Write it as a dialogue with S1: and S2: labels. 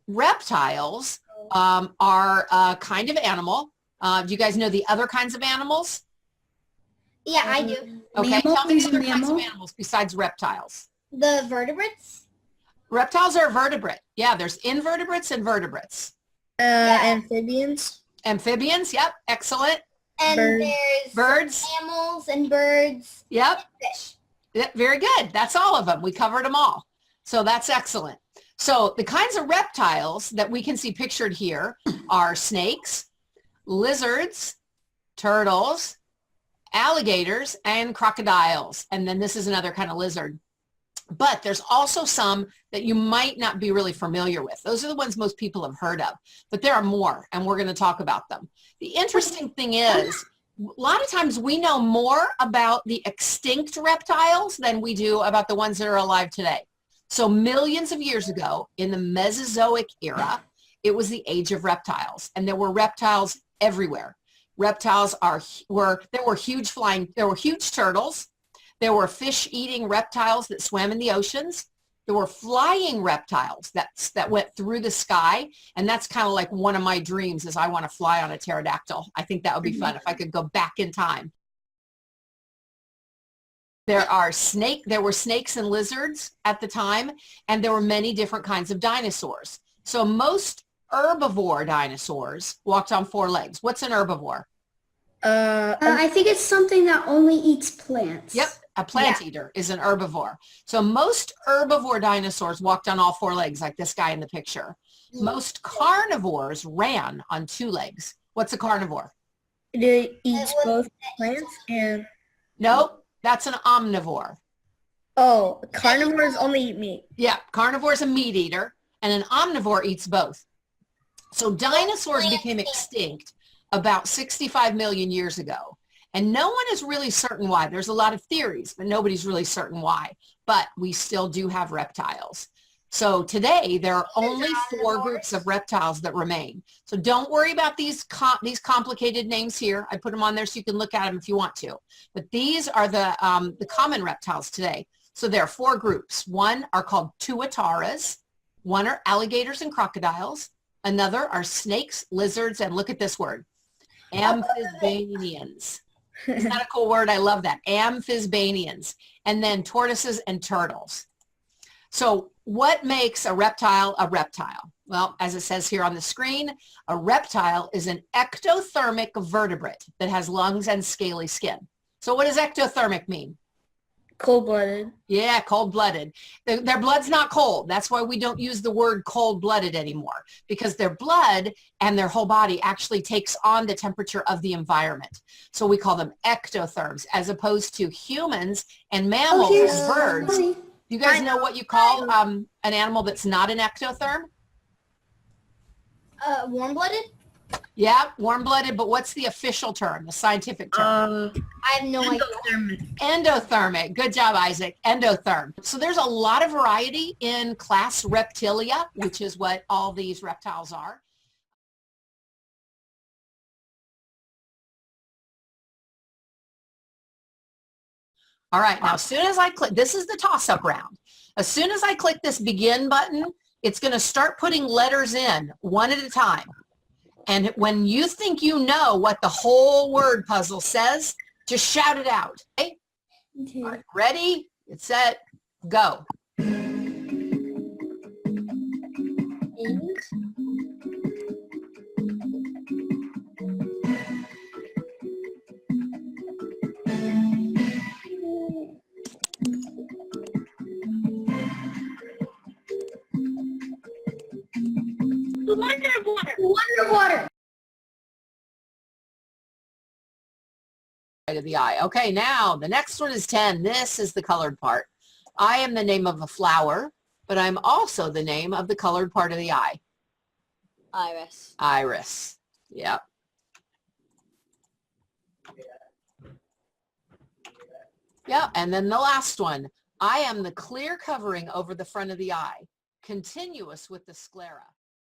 S1: reptiles are a kind of animal. Do you guys know the other kinds of animals?
S2: Yeah, I do.
S1: Okay, tell me
S3: Is
S1: the
S3: a
S1: other kinds of
S3: mammal?
S1: animals besides reptiles.
S2: The vertebrates.
S1: Reptiles are vertebrate. Yeah, there's invertebrates and vertebrates.
S3: Amphibians.
S1: Amphibians, yep, excellent.
S2: And
S3: Birds.
S2: there's
S1: Birds,
S2: mammals and birds.
S1: yep,
S2: And fish.
S1: yep, very good. That's all of them. We covered them all. So that's excellent. So the kinds of reptiles that we can see pictured here are snakes, lizards, turtles, alligators, and crocodiles. And then this is another kind of lizard. But there's also some that you might not be really familiar with. Those are the ones most people have heard of. But there are more, and we're going to talk about them. The interesting thing is, a lot of times we know more about the extinct reptiles than we do about the ones that are alive today. So millions of years ago, in the Mesozoic era, it was the age of reptiles, and there were reptiles everywhere. Reptiles there were huge turtles. There were fish-eating reptiles that swam in the oceans. There were flying reptiles that went through the sky, and that's kind of like one of my dreams is I want to fly on a pterodactyl. I think that would be fun if I could go back in time. There were snakes and lizards at the time, and there were many different kinds of dinosaurs. So most herbivore dinosaurs walked on four legs. What's an herbivore?
S3: I think it's something that only eats plants.
S1: Yep, a plant eater is an herbivore. So most herbivore dinosaurs walked on all four legs, like this guy in the picture. Most carnivores ran on two legs. What's a carnivore?
S3: It eats both plants and...
S1: Nope, that's an omnivore.
S3: Oh, carnivores only eat meat.
S1: Yeah, carnivore is a meat eater, and an omnivore eats both. So dinosaurs became extinct about 65 million years ago. And no one is really certain why. There's a lot of theories, but nobody's really certain why. But we still do have reptiles. So today, there are only four groups of reptiles that remain. So don't worry about these complicated names here. I put them on there so you can look at them if you want to. But these are the common reptiles today. So there are four groups. One are called tuataras. One are alligators and crocodiles. Another are snakes, lizards, and look at this word, amphisbaenians. Isn't that a cool word? I love that. Amphisbaenians. And then tortoises and turtles. So what makes a reptile a reptile? Well, as it says here on the screen, a reptile is an ectothermic vertebrate that has lungs and scaly skin. So what does ectothermic mean?
S3: Cold-blooded.
S1: Yeah, cold-blooded. Their blood's not cold. That's why we don't use the word cold-blooded anymore, because their blood and their whole body actually takes on the temperature of the environment. So we call them ectotherms, as opposed to humans and mammals and birds. Do you guys know what you call an animal that's not an ectotherm?
S2: Warm-blooded?
S1: Yeah, warm-blooded, but what's the official term, the scientific term?
S2: I have no idea.
S1: Endothermic. Good job, Isaac. Endotherm. So there's a lot of variety in class Reptilia, which is what all these reptiles are. All right, now as soon as I click, this is the toss-up round. As soon as I click this begin button, it's going to start putting letters in one at a time. And when you think you know what the whole word puzzle says, just shout it out. Okay? All right, ready, get set, go.
S2: Water.
S1: Of the eye. Okay, now the next one is 10. This is the colored part. I am the name of a flower, but I'm also the name of the colored part of the eye.
S2: Iris.
S1: Iris. Yep. Yeah, and then the last one. I am the clear covering over the front of the eye, continuous with the sclera.